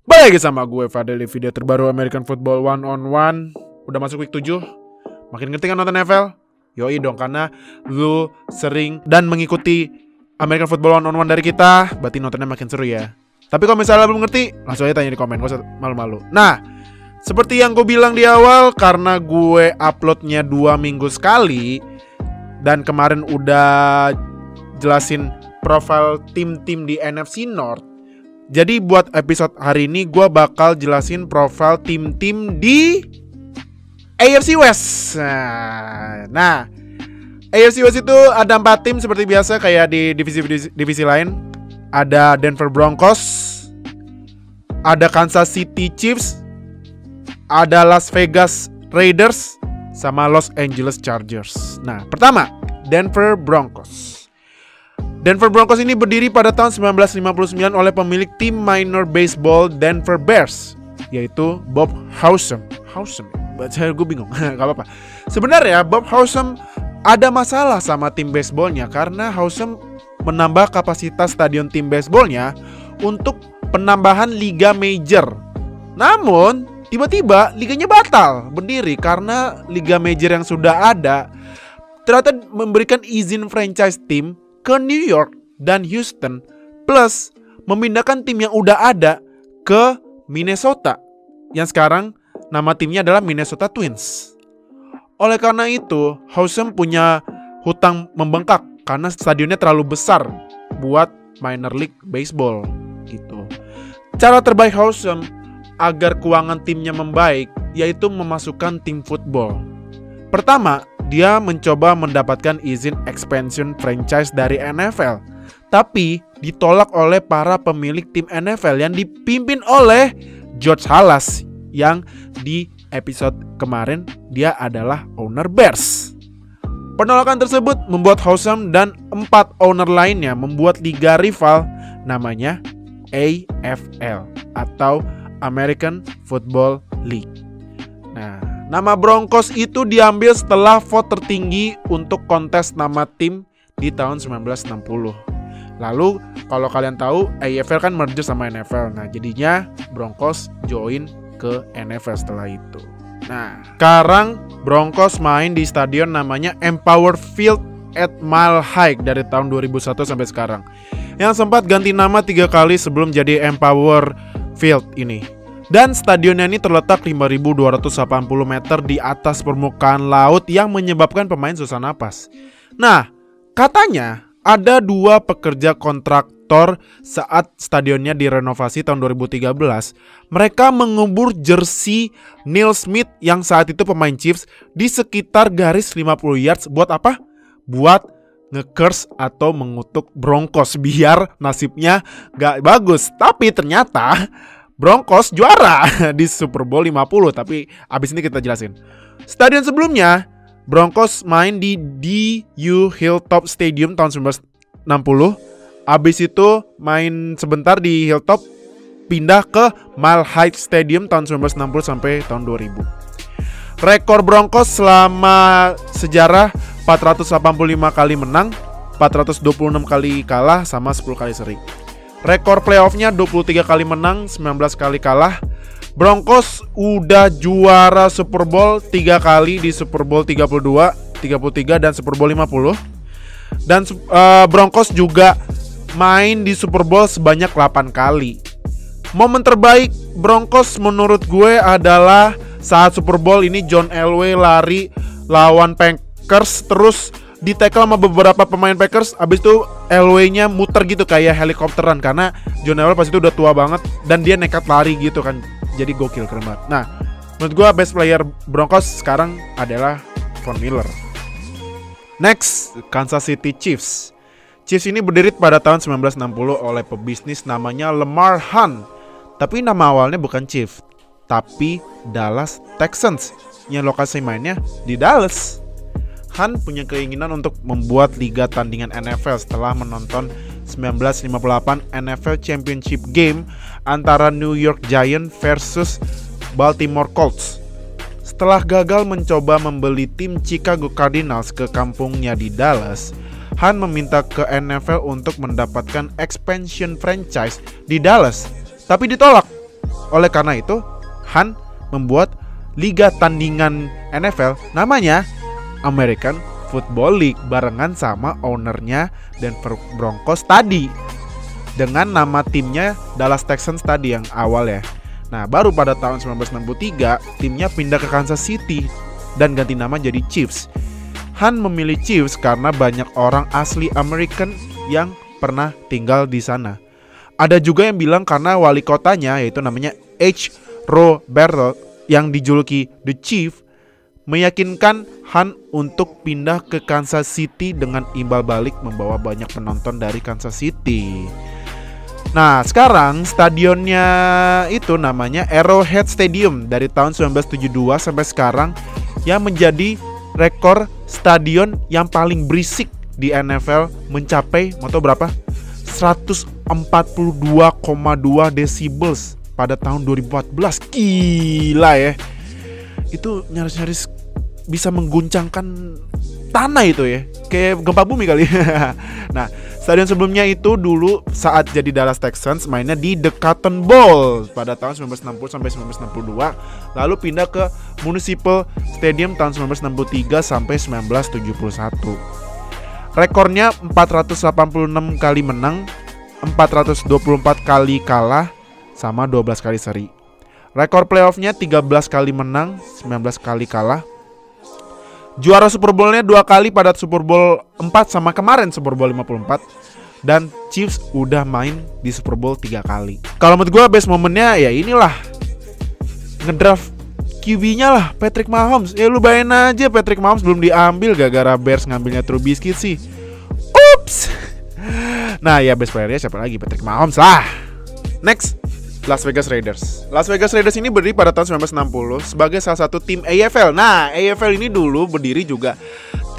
Balik lagi sama gue Fadel di video terbaru American Football One on One. Udah masuk week 7. Makin ngerti kan nonton NFL? Yoi dong, karena lu sering dan mengikuti American Football One on One dari kita, berarti nontonnya makin seru ya. Tapi kalau misalnya belum ngerti, langsung aja tanya di komen, gak usah malu-malu. Nah, seperti yang gue bilang di awal, karena gue uploadnya 2 minggu sekali, dan kemarin udah jelasin profil tim-tim di NFC North, jadi buat episode hari ini gue bakal jelasin profil tim-tim di AFC West. Nah, AFC West itu ada 4 tim seperti biasa kayak di divisi lain. Ada Denver Broncos, ada Kansas City Chiefs, ada Las Vegas Raiders, sama Los Angeles Chargers. Nah, pertama, Denver Broncos. Denver Broncos ini berdiri pada tahun 1959 oleh pemilik tim minor baseball Denver Bears, yaitu Bob Howsam. Baca gue bingung, gak apa-apa. Sebenarnya Bob Howsam ada masalah sama tim baseballnya karena Howsam menambah kapasitas stadion tim baseballnya untuk penambahan liga major. Namun tiba-tiba liganya batal berdiri karena liga major yang sudah ada ternyata memberikan izin franchise tim ke New York dan Houston, plus memindahkan tim yang udah ada ke Minnesota, yang sekarang nama timnya adalah Minnesota Twins. Oleh karena itu, Howsam punya hutang membengkak karena stadionnya terlalu besar buat minor league baseball gitu. Cara terbaik Howsam agar keuangan timnya membaik yaitu memasukkan tim football. Pertama, dia mencoba mendapatkan izin expansion franchise dari NFL, tapi ditolak oleh para pemilik tim NFL yang dipimpin oleh George Halas, yang di episode kemarin dia adalah owner Bears. Penolakan tersebut membuat Howsam dan 4 owner lainnya membuat liga rival namanya AFL atau American Football League. Nah, nama Broncos itu diambil setelah vote tertinggi untuk kontes nama tim di tahun 1960. Lalu kalau kalian tahu, AFL kan merger sama NFL. Nah, jadinya Broncos join ke NFL setelah itu. Nah, sekarang Broncos main di stadion namanya Empower Field at Mile High dari tahun 2001 sampai sekarang, yang sempat ganti nama 3 kali sebelum jadi Empower Field ini. Dan stadionnya ini terletak 5.280 meter di atas permukaan laut yang menyebabkan pemain susah napas. Nah, katanya ada 2 pekerja kontraktor saat stadionnya direnovasi tahun 2013. Mereka mengubur jersey Neil Smith yang saat itu pemain Chiefs di sekitar garis 50 yards. Buat apa? Buat nge-curse atau mengutuk Broncos biar nasibnya gak bagus. Tapi ternyata Broncos juara di Super Bowl 50, tapi abis ini kita jelasin. Stadion sebelumnya, Broncos main di DU Hilltop Stadium tahun 1960. Abis itu main sebentar di Hilltop, pindah ke Mile High Stadium tahun 1960 sampai tahun 2000. Rekor Broncos selama sejarah 485 kali menang, 426 kali kalah, sama 10 kali seri. Rekor playoffnya 23 kali menang, 19 kali kalah. Broncos udah juara Super Bowl 3 kali di Super Bowl 32, 33, dan Super Bowl 50. Dan Broncos juga main di Super Bowl sebanyak 8 kali. Momen terbaik Broncos menurut gue adalah saat Super Bowl ini John Elway lari lawan Packers, terus di-tackle sama beberapa pemain Packers. Abis itu Elway-nya muter gitu kayak helikopteran karena John Elway pas itu udah tua banget dan dia nekat lari gitu kan. Jadi gokil, keren banget. Nah, menurut gue best player Broncos sekarang adalah Von Miller. Next, Kansas City Chiefs. Chiefs ini berdiri pada tahun 1960 oleh pebisnis namanya Lamar Hunt. Tapi nama awalnya bukan Chiefs, tapi Dallas Texans, yang lokasi mainnya di Dallas. Hunt punya keinginan untuk membuat liga tandingan NFL setelah menonton 1958 NFL Championship Game antara New York Giants versus Baltimore Colts. Setelah gagal mencoba membeli tim Chicago Cardinals ke kampungnya di Dallas, Hunt meminta ke NFL untuk mendapatkan expansion franchise di Dallas, tapi ditolak. Oleh karena itu, Han membuat liga tandingan NFL namanya American Football League barengan sama ownernya Denver Broncos tadi, dengan nama timnya Dallas Texans tadi yang awal ya. Nah, baru pada tahun 1963 timnya pindah ke Kansas City dan ganti nama jadi Chiefs. Han memilih Chiefs karena banyak orang asli American yang pernah tinggal di sana. Ada juga yang bilang karena wali kotanya, yaitu namanya H. Roberto yang dijuluki The Chief, meyakinkan Han untuk pindah ke Kansas City dengan imbal balik membawa banyak penonton dari Kansas City. Nah, sekarang stadionnya itu namanya Arrowhead Stadium dari tahun 1972 sampai sekarang, yang menjadi rekor stadion yang paling berisik di NFL, mencapai mau tau berapa? 142,2 decibels pada tahun 2014. Gila ya. Itu nyaris-nyaris bisa mengguncangkan tanah itu ya. Kayak gempa bumi kali. Nah, stadion sebelumnya itu dulu saat jadi Dallas Texans mainnya di The Cotton Bowl pada tahun 1960 sampai 1962, lalu pindah ke Municipal Stadium tahun 1963 sampai 1971. Rekornya 486 kali menang, 424 kali kalah, sama 12 kali seri. Rekor playoffnya 13 kali menang, 19 kali kalah. Juara Super Bowl-nya 2 kali pada Super Bowl 4 sama kemarin Super Bowl 54. Dan Chiefs udah main di Super Bowl 3 kali. Kalau menurut gue best momennya ya inilah, ngedraft QB-nya lah, Patrick Mahomes. Ya lu bayangin aja Patrick Mahomes belum diambil gara-gara Bears ngambilnya Trubisky sih. Ups. Nah ya best player-nya siapa lagi? Patrick Mahomes lah. Next, Las Vegas Raiders. Las Vegas Raiders ini berdiri pada tahun 1960 sebagai salah satu tim AFL. Nah, AFL ini dulu berdiri juga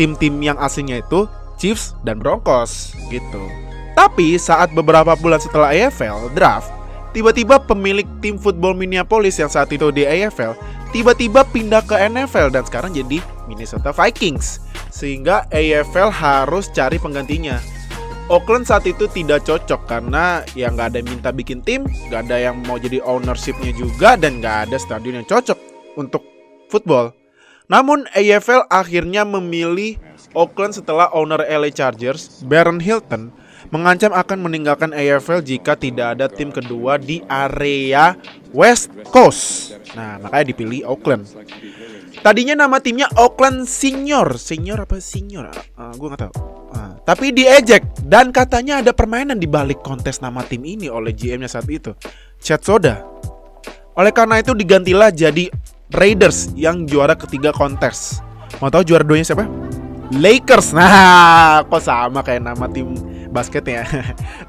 tim-tim yang aslinya itu Chiefs dan Broncos gitu. Tapi saat beberapa bulan setelah AFL draft, tiba-tiba pemilik tim football Minneapolis yang saat itu di AFL tiba-tiba pindah ke NFL dan sekarang jadi Minnesota Vikings. Sehingga AFL harus cari penggantinya. Oakland saat itu tidak cocok karena ya nggak ada yang minta bikin tim, nggak ada yang mau jadi ownershipnya juga, dan nggak ada stadion yang cocok untuk football. Namun AFL akhirnya memilih Oakland setelah owner LA Chargers, Baron Hilton, mengancam akan meninggalkan AFL jika tidak ada tim kedua di area West Coast. Nah, makanya dipilih Oakland. Tadinya nama timnya Oakland Senior apa Senior? Gue nggak tahu. Tapi diejek dan katanya ada permainan di balik kontes nama tim ini oleh GM-nya saat itu, Chad Soda. Oleh karena itu digantilah jadi Raiders yang juara ketiga kontes. Mau tahu juara duanya siapa? Lakers. Nah, kok sama kayak nama tim basketnya.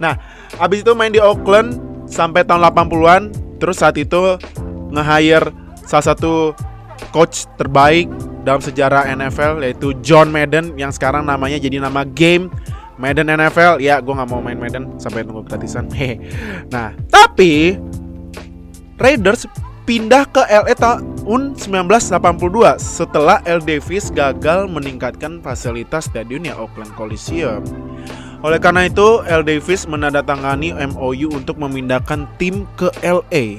Nah, abis itu main di Oakland sampai tahun 80-an. Terus saat itu nge-hire salah satu coach terbaik dalam sejarah NFL, yaitu John Madden, yang sekarang namanya jadi nama game Madden NFL. Ya, gue gak mau main Madden sampai nunggu gratisan. Nah, tapi Raiders pindah ke LA tahun 1982 setelah Al Davis gagal meningkatkan fasilitas stadionnya Oakland Coliseum. Oleh karena itu, Al Davis menandatangani MOU untuk memindahkan tim ke LA.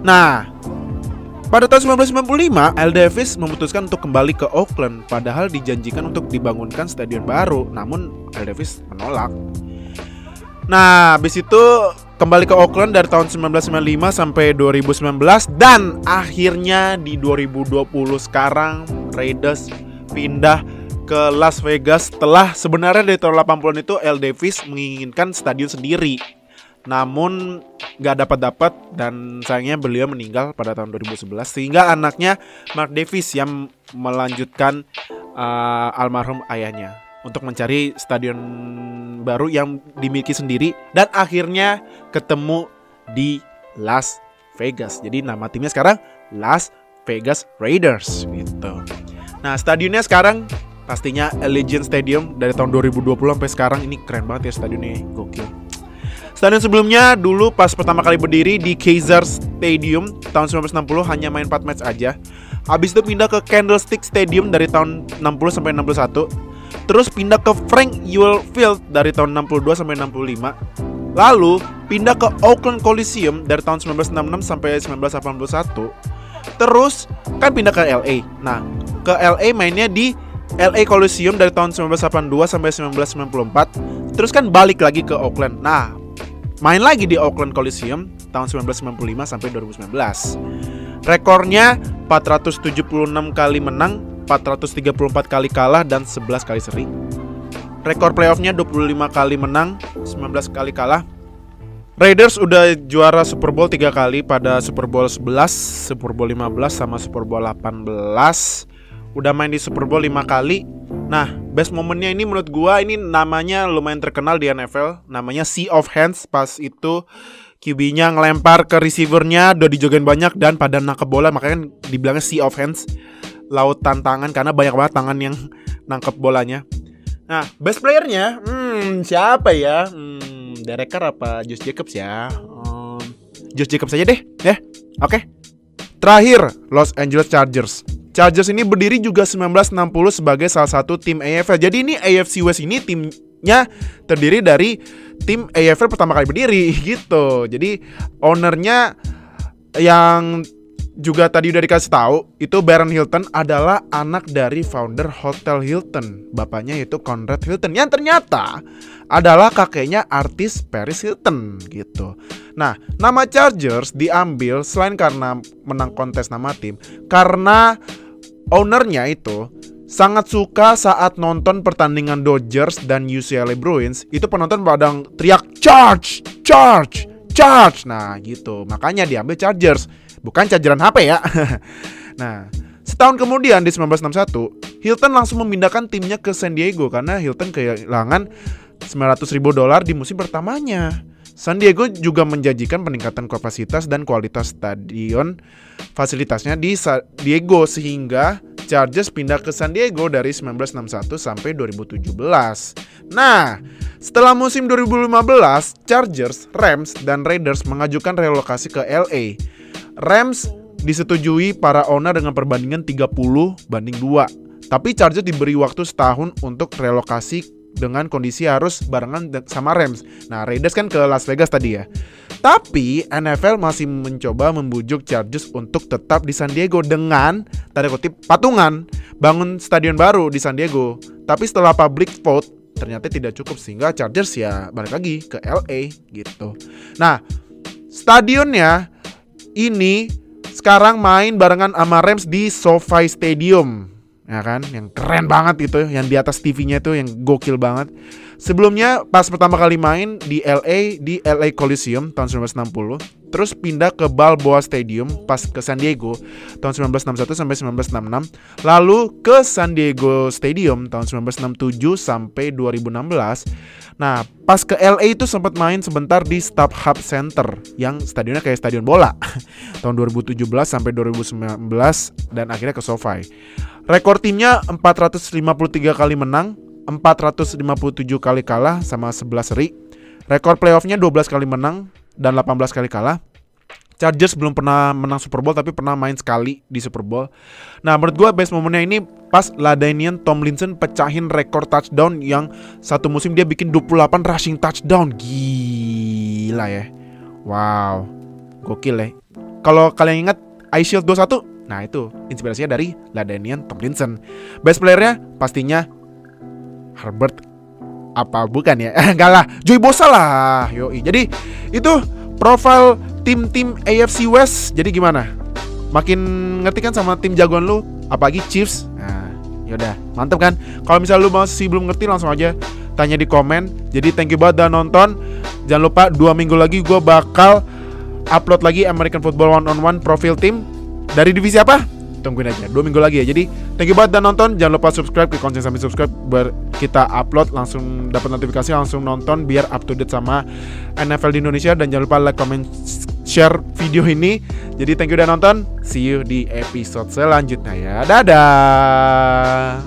Nah, pada tahun 1995, Al Davis memutuskan untuk kembali ke Oakland, padahal dijanjikan untuk dibangunkan stadion baru, namun Al Davis menolak. Nah, habis itu kembali ke Oakland dari tahun 1995 sampai 2019, dan akhirnya di 2020 sekarang Raiders pindah ke Las Vegas setelah sebenarnya dari tahun 80-an itu Al Davis menginginkan stadion sendiri. Namun gak dapat dan sayangnya beliau meninggal pada tahun 2011, sehingga anaknya Mark Davis yang melanjutkan almarhum ayahnya untuk mencari stadion baru yang dimiliki sendiri, dan akhirnya ketemu di Las Vegas. Jadi nama timnya sekarang Las Vegas Raiders gitu. Nah, stadionnya sekarang pastinya Allegiant Stadium dari tahun 2020 sampai sekarang. Ini keren banget ya stadionnya, gokil. Stadion sebelumnya dulu pas pertama kali berdiri di Kaiser Stadium tahun 1960 hanya main 4 match aja. Habis itu pindah ke Candlestick Stadium dari tahun 60 sampai 61. Terus pindah ke Frank Ewell Field dari tahun 62 sampai 65. Lalu pindah ke Oakland Coliseum dari tahun 1966 sampai 1981. Terus kan pindah ke LA. Nah, ke LA mainnya di LA Coliseum dari tahun 1982 sampai 1994. Terus kan balik lagi ke Oakland. Nah, main lagi di Oakland Coliseum tahun 1995 sampai 2019. Rekornya 476 kali menang, 434 kali kalah, dan 11 kali seri. Rekor playoffnya 25 kali menang, 19 kali kalah. Raiders udah juara Super Bowl 3 kali pada Super Bowl 11, Super Bowl 15, sama Super Bowl 18. Udah main di Super Bowl 5 kali. Nah, best momennya ini menurut gua ini namanya lumayan terkenal di NFL. Namanya Sea of Hands. Pas itu QB-nya ngelempar ke receiver-nya, udah dijogain banyak dan pada nangkep bola. Makanya kan dibilangnya Sea of Hands, lautan tangan, karena banyak banget tangan yang nangkep bolanya. Nah, best player-nya siapa ya? Derek Carr apa Josh Jacobs ya? Josh Jacobs aja deh, ya. Oke. Terakhir, Los Angeles Chargers. Chargers ini berdiri juga 1960 sebagai salah satu tim AFL. Jadi ini AFC West ini timnya terdiri dari tim AFL pertama kali berdiri gitu. Jadi ownernya yang juga tadi udah dikasih tahu, itu Baron Hilton adalah anak dari founder Hotel Hilton. Bapaknya yaitu Conrad Hilton, yang ternyata adalah kakeknya artis Paris Hilton gitu. Nah, nama Chargers diambil selain karena menang kontes nama tim, karena ownernya itu sangat suka saat nonton pertandingan Dodgers dan UCLA Bruins. Itu penonton pada teriak charge, charge, charge. Nah gitu, makanya diambil Chargers, bukan chargeran HP ya. Nah, setahun kemudian di 1961, Hilton langsung memindahkan timnya ke San Diego karena Hilton kehilangan $900.000 di musim pertamanya. San Diego juga menjanjikan peningkatan kapasitas dan kualitas stadion fasilitasnya di San Diego, sehingga Chargers pindah ke San Diego dari 1961 sampai 2017. Nah, setelah musim 2015, Chargers, Rams, dan Raiders mengajukan relokasi ke LA. Rams disetujui para owner dengan perbandingan 30-2. Tapi Chargers diberi waktu setahun untuk relokasi dengan kondisi harus barengan sama Rams. Nah, Raiders kan ke Las Vegas tadi ya. Tapi NFL masih mencoba membujuk Chargers untuk tetap di San Diego dengan tanda kutip patungan bangun stadion baru di San Diego. Tapi setelah public vote ternyata tidak cukup, sehingga Chargers ya balik lagi ke LA gitu. Nah, stadionnya ini sekarang main barengan sama Rams di SoFi Stadium. Ya kan, yang keren banget gitu, yang di atas TV-nya itu yang gokil banget. Sebelumnya pas pertama kali main di LA Coliseum tahun 1960, terus pindah ke Balboa Stadium pas ke San Diego tahun 1961 sampai 1966, lalu ke San Diego Stadium tahun 1967 sampai 2016. Nah, pas ke LA itu sempat main sebentar di StubHub Center yang stadionnya kayak stadion bola tahun 2017 sampai 2019 dan akhirnya ke SoFi. Rekor timnya 453 kali menang, 457 kali kalah, sama 11 seri. Rekor playoffnya 12 kali menang dan 18 kali kalah. Chargers belum pernah menang Super Bowl, tapi pernah main sekali di Super Bowl. Nah, menurut gue best momennya ini pas LaDainian Tomlinson pecahin rekor touchdown yang satu musim dia bikin 28 rushing touchdown. Gila ya. Wow, gokil ya. Kalau kalian ingat Ice Shield 21, nah itu inspirasinya dari LaDainian Tomlinson. Best playernya pastinya Herbert apa bukan ya? Enggak lah, Joey Bosa lah. Yoi. Jadi itu profil tim-tim AFC West. Jadi gimana? Makin ngerti kan sama tim jagoan lu? Apalagi Chiefs. Nah, yaudah, mantep kan? Kalau misalnya lu masih belum ngerti, langsung aja tanya di komen. Jadi thank you banget udah nonton. Jangan lupa 2 minggu lagi gue bakal upload lagi American Football 1-on-1 profil tim. Dari divisi apa? Tungguin aja, 2 minggu lagi ya. Jadi thank you banget udah nonton. Jangan lupa subscribe, klik lonceng sampai subscribe biar kita upload langsung dapat notifikasi, langsung nonton biar up to date sama NFL di Indonesia. Dan jangan lupa like, comment, share video ini. Jadi thank you udah nonton. See you di episode selanjutnya ya. Dadah.